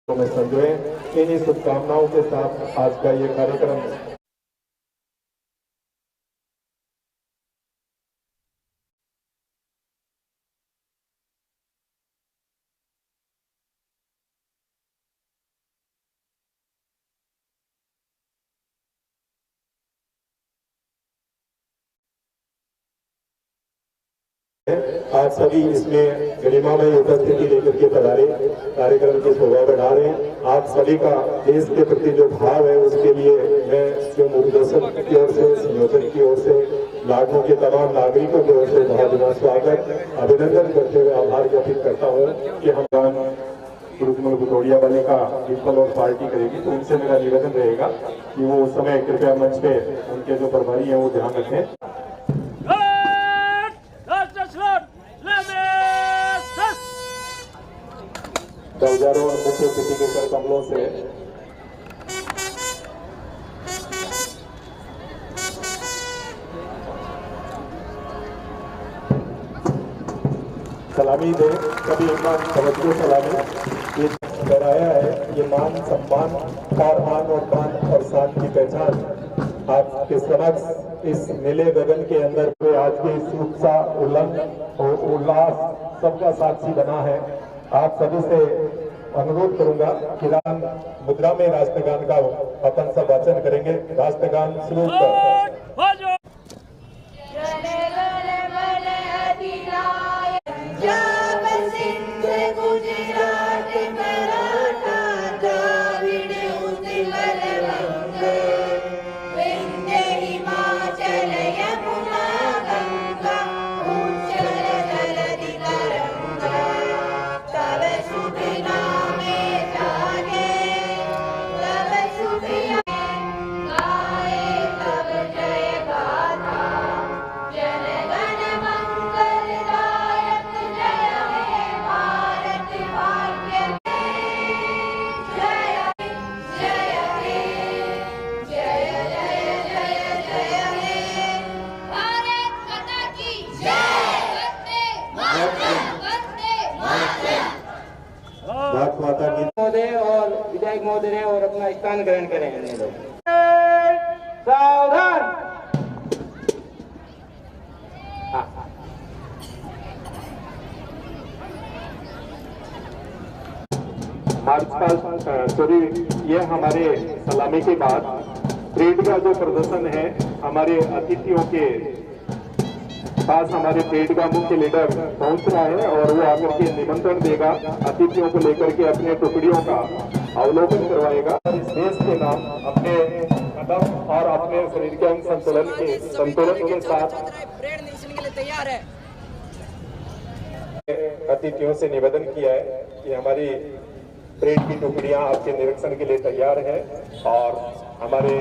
में संजोए। इन्हीं शुभकामनाओं के साथ आज का ये कार्यक्रम आज सभी इसमें गरिमामय उपस्थिति लेकर के पधारे कार्यक्रम की शोभा बढ़ा रहे हैं। आप सभी का देश के प्रति जो भाव है उसके लिए मैं स्वयं उपदर्शक की ओर से, संयोजक की ओर से, लाडनों के तमाम नागरिकों की ओर से बहुत स्वागत अभिनंदन करते हुए आभार ज्ञापित करता हूँ कि हम गुरुकुल भुतोड़िया वाले का पीपल और पार्टी करेगी, तो उनसे मेरा निवेदन रहेगा कि वो उस समय कृपया मंच पे उनके जो प्रभारी हैं वो ध्यान रखें। औजारों और मुख्य अतिथि के कर कमलों से सलामी दे, सभी एक बार तवज्जो सलामी। ये कराया है, ये मान सम्मान और आन और बान और शान की पहचान आपके समक्ष इस नीले गगन के अंदर पे आज के इस उत्साह उल्लास और उल्लास सबका साक्षी बना है। आप सभी से अनुरोध करूंगा कि मुद्रा में राष्ट्रगान का अपन सब वाचन करेंगे। राष्ट्रगान शुरू कर महोदय और विधायक महोदय और अपना स्थान ग्रहण करें। सावधान। मार्च पास्ट सॉरी, ये हमारे सलामी के बाद परेड का जो प्रदर्शन है हमारे अतिथियों के पास हमारे परेड का मुख्य लीडर पहुंच रहा है और वो आकर के निमंत्रण देगा, अतिथियों को लेकर के अपने टुकड़ियों का अवलोकन करवाएगा। इस देश के नाम अपने कदम और अपने शरीर के अंग संतुलन के साथ तैयार है। अतिथियों से निवेदन किया है कि हमारी परेड की टुकड़ियां आपके निरीक्षण के लिए तैयार है और हमारे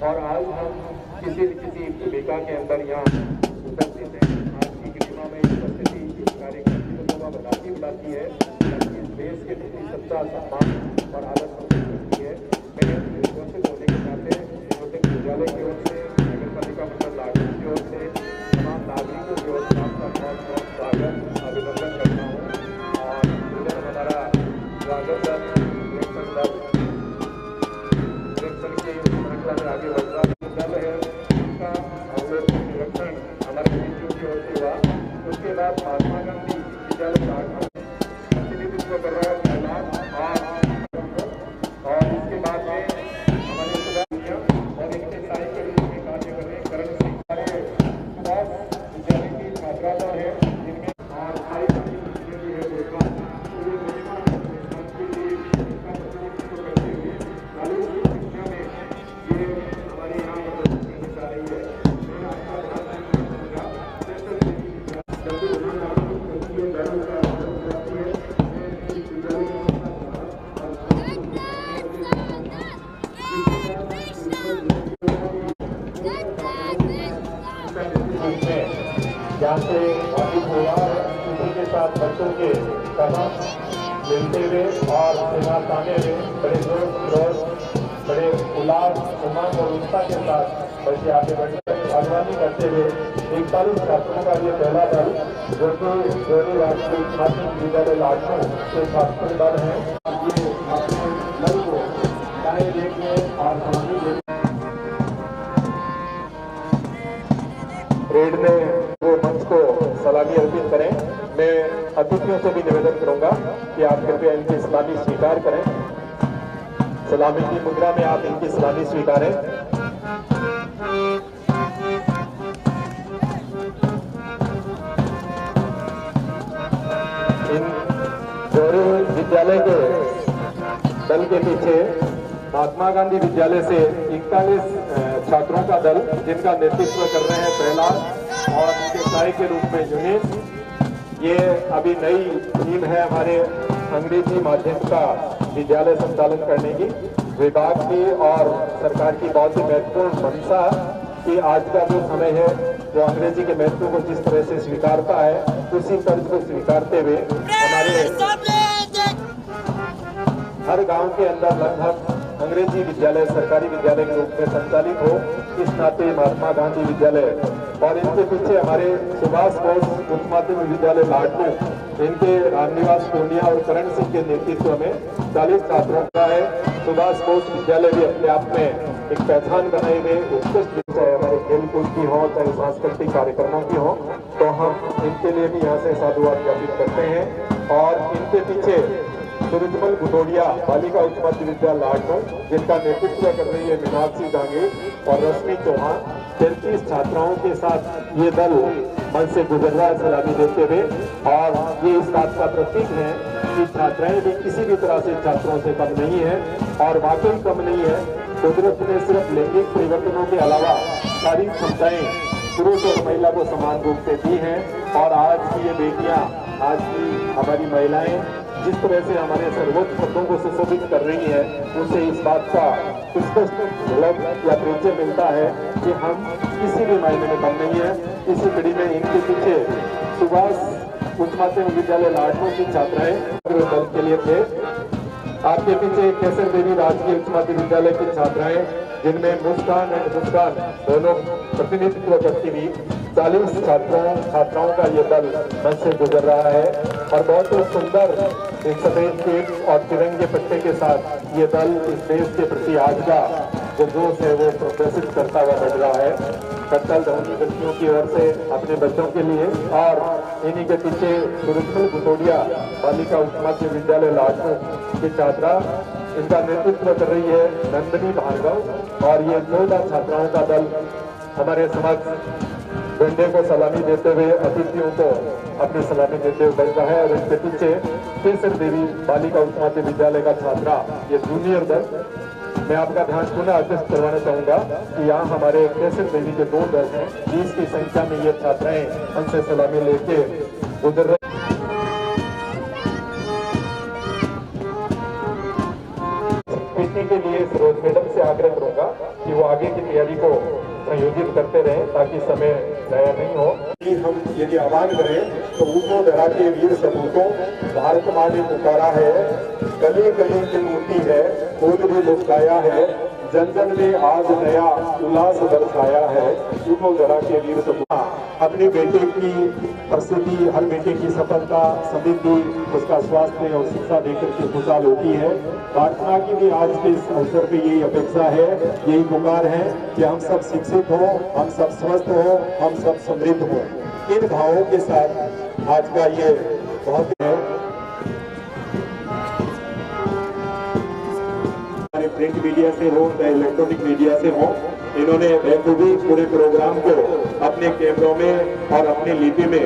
और आज हम किसी भूमिका के अंदर यहाँ उपस्थित हैं। आज की गरिमा में उपस्थिति इस कार्यक्रम की शोभा बढ़ाती है, इस देश के प्रति सच्चा सम्मान और आदर करती है। मैं उपस्थित होने के नाते विद्यालय की ओर से, नगर पालिका मंडल लाडनों की ओर से, तमाम नागरिकों की ओर से आपका बहुत बहुत स्वागत अभिनंदन करता हूँ। और हमारा स्वागत आगे बढ़ रहा विद्यालय है, उसका अवलोकन निरीक्षण हमारे बीचों की ओर से हुआ। उसके बाद महात्मा गांधी विद्यालय प्रतिनिधित्व कर रहा है यहाँ से वाकिफ हुआ है। इसी के साथ बच्चों के कदम मिलते हुए और सेवा ताने हुए बड़े जोश खरोश, बड़े उल्लास, उमंग और उत्साह के साथ बच्चे आगे बढ़कर अगवानी करते हुए 41 छात्रों का ये पहला दल जो कि जोड़ी राष्ट्रीय माध्यमिक विद्यालय लाखों के छात्र दल है, ये अपने दल को गाने देखने और सलामी देखने परेड में वो मंच को सलामी अर्पित करें। मैं अतिथियों से भी निवेदन करूंगा कि आप कृपया इनकी सलामी स्वीकार करें। सलामी की मुद्रा में आप इनकी सलामी स्वीकारें। इन जोड़ी विद्यालय के दल के पीछे महात्मा गांधी विद्यालय से 41 छात्रों का दल, जिनका नेतृत्व कर रहे हैं प्रहलाद और उनके सहाय के रूप में यूनिस। ये अभी नई टीम है हमारे अंग्रेजी माध्यम का विद्यालय संचालन करने की। विभाग की और सरकार की बहुत ही महत्वपूर्ण मंशा कि आज का जो समय है जो अंग्रेजी के महत्व को जिस तरह से स्वीकारता है, उसी तर्ज को स्वीकारते हुए हमारे हर गांव के अंदर लगभग अंग्रेजी विद्यालय सरकारी विद्यालय के रूप में संचालित हो। इस नाते महात्मा गांधी विद्यालय और इनके पीछे हमारे सुभाष बोस उच्च माध्यमिक विद्यालय लाडनू, इनके रामनिवास पूर्णिया और करण सिंह के नेतृत्व में 40 छात्रों का है। सुभाष बोस विद्यालय भी अपने आप में एक पहचान बनाए हुए उत्कृष्ट, चाहे हमारे खेलकूद की हो चाहे सांस्कृतिक कार्यक्रमों की हो, तो हम इनके लिए भी यहाँ से साधुवाद ज्ञापित करते हैं। और इनके पीछे सूरजमल भुटोड़िया बालिका उच्च माध्यमिक विद्यालय लाडनू, जिनका नेतृत्व कर रही है मीनाक्षी जहांगीर और रश्मि चौहान, 33 छात्राओं के साथ ये दल मंच से गुजर रहा है सलामी देते हुए। और ये इस बात का प्रतीक है कि छात्राएं भी किसी भी तरह से छात्रों से कम नहीं है और वाकई कम नहीं है। कुदरत ने सिर्फ लैंगिक परिवर्तनों के अलावा सारी क्षमताएं पुरुष और महिला को समान रूप से दी हैं। और आज की ये बेटियां, आज की हमारी महिलाएं जिस तरह से हमारे सर्वोच्च पदों को सुशोभित कर रही है, उसे इस बात का स्पष्ट झलक या परिचय मिलता है कि हम किसी भी मायने में कम नहीं है। इसी कड़ी में इनके पीछे सुभाष उच्च माध्यमिक विद्यालय लाडनू की छात्राएं दल के लिए थे। आपके पीछे केसर देवी राजकीय उच्च माध्यमिक विद्यालय की छात्राएं, जिनमें मुस्कान एंड मुस्कान दोनों प्रतिनिधित्व करती हुई 40 छात्राओं का ये दल मंच से गुजर रहा है। और बहुत ही सुंदर एक सफेद केक और तिरंगे पट्टे के साथ ये दल इस देश के प्रति आज का जो जोश है वो प्रदर्शित करता हुआ बढ़ रहा है। कट्टल धवनी बच्चियों की ओर से अपने बच्चों के लिए, और इन्हीं के पीछे सूरजमल भुटोड़िया बालिका उच्च माध्यमिक विद्यालय लाडनू की छात्रा, इनका नेतृत्व कर रही है नंदनी भार्गव। और ये 14 छात्राओं का दल हमारे समक्ष झंडे को सलामी देते हुए अतिथियों को अपनी सलामी देते हुए बढ़ रहा है। और इसके पीछे केसर देवी बालिका उच्च माध्यमिक विद्यालय का छात्रा, ये जूनियर दल। मैं आपका ध्यान पुनः आकृष्ट करवाना चाहूंगा कि यहाँ हमारे केसर देवी के 2 दल हैं। 20 की संख्या में ये छात्राएं उनसे सलामी लेके गुजर रहे। के लिए सरोज मैडम से आग्रह करूंगा कि वो आगे की तैयारी को संयोजित करते रहें ताकि समय जाया नहीं हो। हम यदि आह्वान करें तो ऊँटों डरा के वीर सपूतों, भारत माँ ने पुकारा है, गली गली की मूर्ति है, फूल भी मुस्काया है, जन जन में आज नया उल्लास बरसाया है। ऊँटों डरा के वीर सपूतों, अपने बेटे की प्रसिद्धि, हर बेटे की सफलता, समृद्धि, उसका स्वास्थ्य और शिक्षा देकर के खुशहाल होती है। भारत माँ की भी आज के इस अवसर पे यही अपेक्षा है, यही पुकार है कि हम सब शिक्षित हों, हम सब स्वस्थ हों, हम सब समृद्ध हों। इन भावों के साथ आज का ये बहुत है। हमारे प्रिंट मीडिया से हो या इलेक्ट्रॉनिक मीडिया से हो, इन्होंने बखूबी पूरे प्रोग्राम को अपने कैमरों में और अपनी लिपि में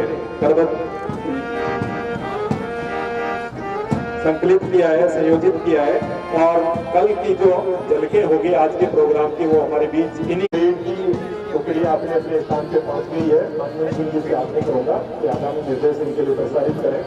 संकलित किया है, संयोजित किया है। और कल की जो झलकें होगी आज के प्रोग्राम की, वो हमारे बीच इन्हीं की टुकड़ी अपने अपने स्थान पे पहुंच गई है। माननीय जी से आग्रह करूंगा कि आगामी निर्देश इनके लिए प्रसारित करें।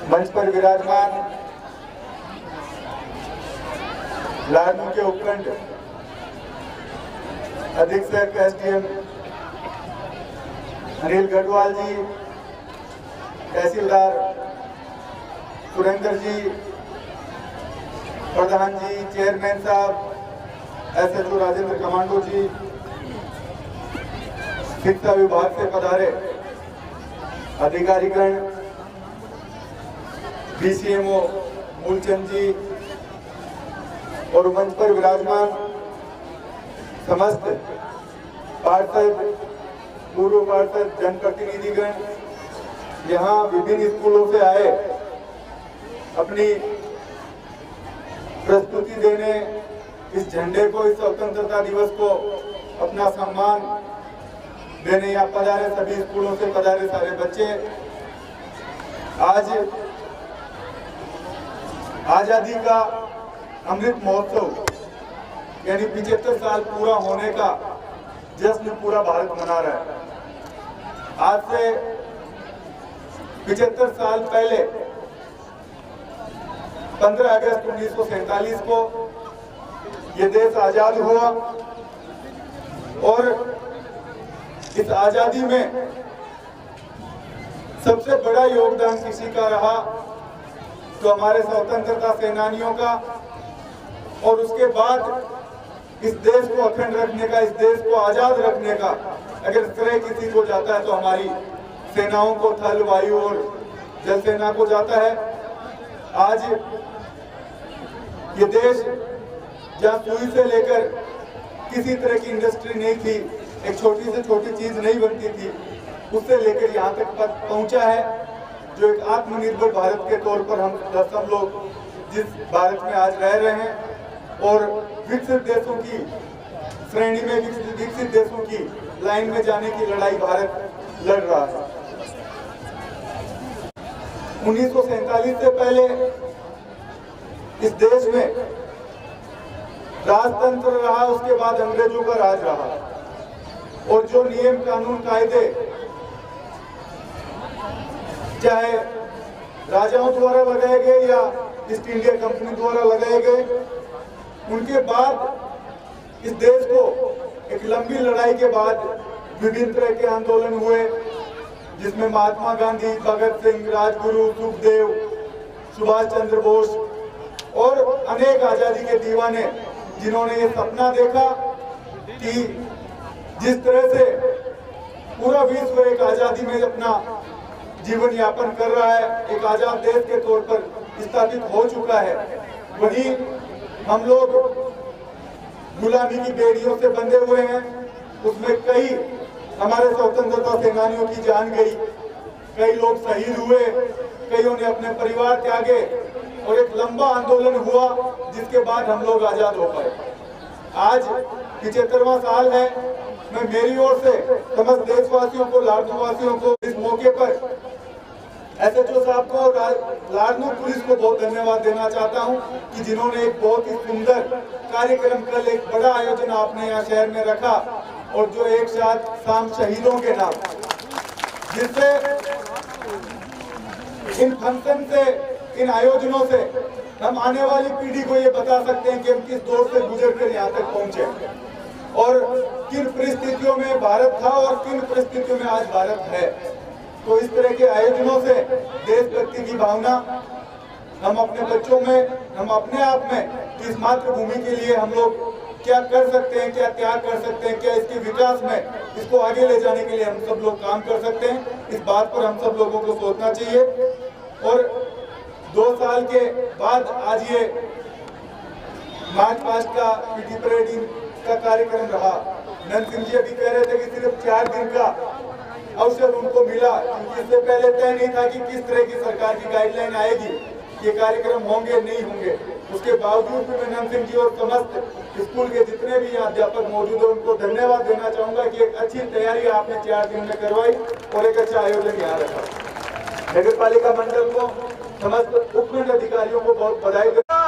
मंच पर विराजमान लाडनू के उपखंड अधीक्षक एसडीएम अनिल गढ़वाल जी, तहसीलदार सुरेंद्र जी, प्रधान जी, चेयरमैन साहब, एसएचओ राजेंद्र कमांडो जी, शिक्षा विभाग से पधारे अधिकारीगण, बीसीएमओ मूलचंद जी और मंच पर विराजमान समस्त पार्षद, पूर्व पार्षद, जनप्रतिनिधिगण, यहाँ विभिन्न स्कूलों से आए अपनी प्रस्तुति देने, इस झंडे को, इस स्वतंत्रता दिवस को अपना सम्मान देने यहाँ पधारे सभी स्कूलों से पधारे सारे बच्चे। आज आजादी का अमृत महोत्सव यानी 75 साल पूरा होने का जश्न पूरा भारत मना रहा है। आज से 75 साल पहले 15 अगस्त 1947 को ये देश आजाद हुआ और इस आजादी में सबसे बड़ा योगदान किसी का रहा तो हमारे स्वतंत्रता सेनानियों का, और उसके बाद इस देश को अखंड रखने का, इस देश को आजाद रखने का अगर श्रेय किसी को जाता है तो हमारी सेनाओं को, थल, वायु और जल सेना को जाता है। आज ये देश जहाँ सुई से लेकर किसी तरह की इंडस्ट्री नहीं थी, एक छोटी से छोटी चीज नहीं बनती थी, उससे लेकर यहाँ तक पहुंचा है जो एक आत्मनिर्भर भारत के तौर पर हम लोग जिस भारत में आज रह रहे हैं और विकसित देशों की श्रेणी में, विकसित देशों की लाइन में जाने की लड़ाई भारत लड़ रहा है। 1947 से पहले इस देश में राजतंत्र रहा, उसके बाद अंग्रेजों का राज रहा और जो नियम, कानून, कायदे चाहे राजाओं द्वारा लगाए गए या ईस्ट इंडिया कंपनी द्वारा लगाए गए, उनके बाद इस देश को एक लंबी लड़ाई के बाद विभिन्न तरह के आंदोलन हुए जिसमें महात्मा गांधी, भगत सिंह, राजगुरु, सुखदेव, सुभाष चंद्र बोस और अनेक आजादी के दीवाने जिन्होंने ये सपना देखा कि जिस तरह से पूरा विश्व एक आजादी में अपना जीवन यापन कर रहा है, एक आजाद देश के तौर पर स्थापित हो चुका है, वहीं हम लोग गुलामी की बेड़ियों से बंधे हुए हैं। उसमें कई हमारे स्वतंत्रता सेनानियों की जान गई, कई लोग शहीद हुए, कईयों ने अपने परिवार त्यागे और एक लंबा आंदोलन हुआ जिसके बाद हम लोग आजाद हो पाए। आज 75वां साल है। मैं मेरी ओर से समस्त देशवासियों को, लाडनू वासियों को इस मौके पर एसएचओ साहब को और लाडनू पुलिस को बहुत धन्यवाद देना चाहता हूं कि जिन्होंने एक बहुत ही सुंदर कार्यक्रम, कल एक बड़ा आयोजन आपने यहाँ शहर में रखा और जो एक साथ शाम शहीदों के नाम, जिससे इन फंक्शन से, इन आयोजनों से हम आने वाली पीढ़ी को ये बता सकते हैं कि हम किस दौर से गुजर कर यहाँ तक पहुंचे और किन परिस्थितियों में भारत था और किन परिस्थितियों में आज भारत है। तो इस तरह के आयोजनों से देशभक्ति की भावना हम अपने बच्चों में, हम अपने आप में इस मातृभूमि के लिए हम लोग क्या कर सकते हैं, क्या त्याग कर सकते हैं, क्या इसके विकास में, इसको आगे ले जाने के लिए हम सब लोग काम कर सकते हैं। इस बात पर हम सब लोगों को सोचना चाहिए। और 2 साल के बाद आज ये मार्च पास्ट का पीटी परेड का कार्यक्रम रहा। नंद सिंह जी अभी कह रहे थे कि सिर्फ 4 दिन का अवसर उनको मिला, क्योंकि इससे पहले तय नहीं था कि किस तरह की सरकार की गाइडलाइन आएगी, ये कार्यक्रम होंगे नहीं होंगे। उसके बावजूद भी मैं नंद सिंह जी और समस्त स्कूल के जितने भी यहाँ अध्यापक मौजूद है उनको धन्यवाद देना चाहूंगा कि एक अच्छी तैयारी आपने 4 दिन में करवाई और एक अच्छा आयोजन यहाँ रखा। नगर पालिका मंडल को, समस्त उपखंड अधिकारियों को बहुत बधाई देता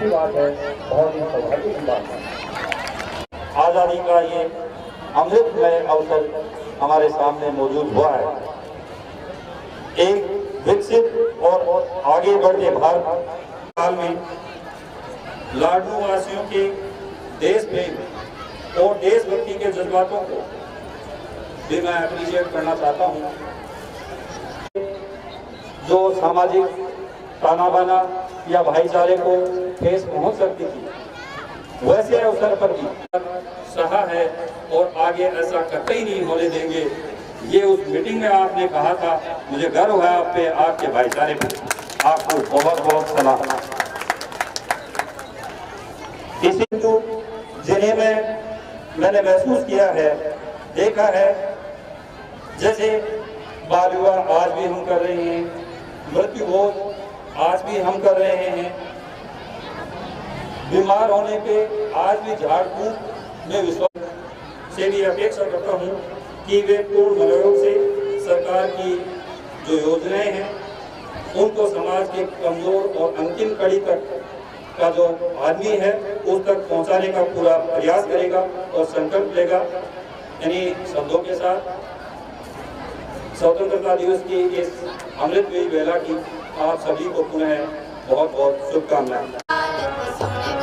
अच्छी बात है, बहुत ही सौभाग्य की बात है। आज़ादी का ये अमृतमय अवसर हमारे सामने मौजूद हुआ है। एक विकसित और आगे बढ़ते भारत काल में लाडनू वासियों के देश प्रेम और देशभक्ति के जज्बातों को भी मैं अप्रिशिएट करना चाहता हूँ। जो सामाजिक ताना बाना या भाईचारे को ठेस पहुंच सकती थी, वैसे अवसर पर भी सहा है और आगे ऐसा कतई नहीं होने देंगे। ये उस मीटिंग में आपने कहा था, मुझे गर्व है आप पे, आपके भाईचारे पे। आपको बहुत बहुत सलाह। इसी जिन्हें मैंने महसूस किया है, देखा है, जैसे बाल विवाह आज भी हम कर रहे हैं, मृत्यु भोज आज भी हम कर रहे हैं, बीमार होने पे आज भी झाड़ फूक में विश्वास से भी अपेक्षा करता हूँ कि वे पूर्ण मनोयोग से सरकार की जो योजनाएं हैं उनको समाज के कमजोर और अंतिम कड़ी तक का जो आदमी है उस तक पहुंचाने का पूरा प्रयास करेगा और संकल्प लेगा। यानी शब्दों के साथ स्वतंत्रता दिवस की इस अमृतमयी वेला की आप सभी को पुनः बहुत बहुत शुभकामनाएं।